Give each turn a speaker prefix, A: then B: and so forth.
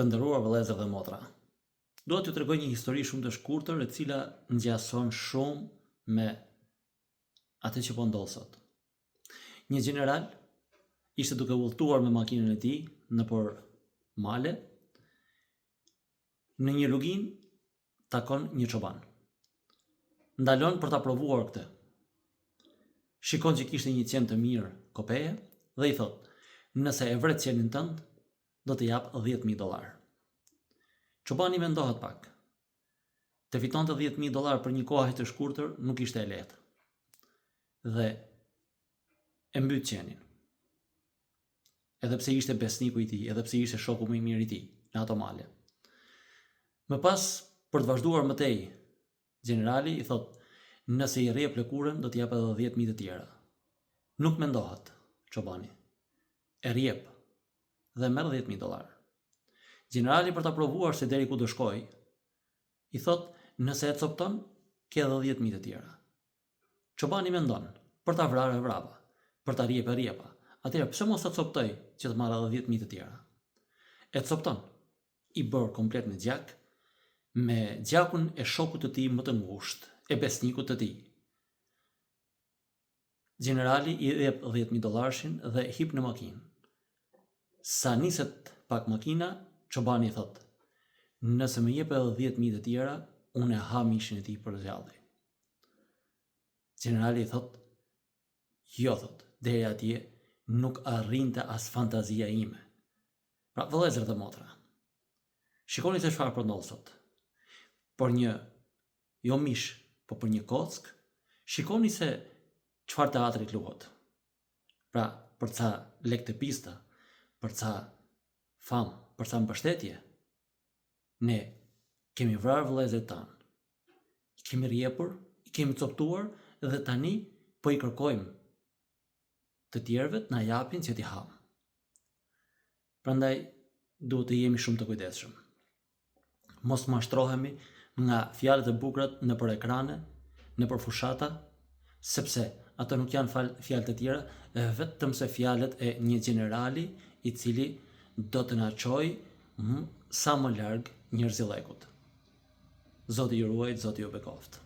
A: Të nderuar vëllezër dhe motra, dua t'ju tregoj një histori shumë të shkurtër e cila ngjason shumë me atë që po ndodh sot. Një gjeneral ishte duke udhëtuar me makinën e tij nëpër male. Në një rrugin takon një çoban. Ndalon për ta provuar këtë. Shikon që kishte një qen të mirë kopeje dhe i thot: "Nëse e vret qenin tënd, do të jap $10,000. Çobani mendohet pak. Të fitonte $10,000 për një kohë të shkurtër nuk ishte e lehtë. Dhe e mbyt qenin. Edhe pse ishte besniku i tij, edhe pse ishte shoku më i mirë i tij në ato male. Më pas, për të vazhduar më tej, gjenerali i thot: "Nëse i rrjep lëkurën, do të jap edhe 10,000 të tjera." Nuk mendohet çobani. E rrjep dhe merr $10,000. Gjenerali, për ta provuar se deri ku do shkoj, i thot: "Nëse e copton, ke edhe 10,000 të tjera." Çobani mendon: "Për ta vrarë e vrapa, për ta rrjep e rrjepa. Atëherë pse mos ta coptoj që të marr edhe 10,000 të tjera?" E copton. I bër komplet në gjak, me gjakun e shokut të tij më të ngushtë, e besnikut të tij. Gjenerali i jep $10,000 dhe hip në makinë. Sa niset pak makina, çobani i thot: "Nëse më jep edhe 10,000 të tjera, unë e ha mishin e tij për zjalli." Gjenerali i thot: "Jo," thot, "deri atje nuk arrinte as fantazia ime." Pra, vëllezër dhe motra, shikoni se çfarë po ndodh sot. Por një, jo mish, po për një kock, shikoni se çfarë teatri luhet. Pra, për ca lek të pista, për ca famë, për ca mbështetje, ne kemi vrarë vëllezërit tanë, i kemi rrjepur, i kemi coptuar dhe tani po i kërkojmë të tjerëve të na japin që t'i hamë. Prandaj duhet të jemi shumë të kujdesshëm. Mos mashtrohemi nga fjalët e bukura nëpër ekrane, nëpër fushata, sepse ato nuk janë fjalë të tjera, vetëm se fjalët e një gjenerali i cili do të na çojë sa më larg njerëzillekut. Zoti ju ruaj, Zoti ju bekoft.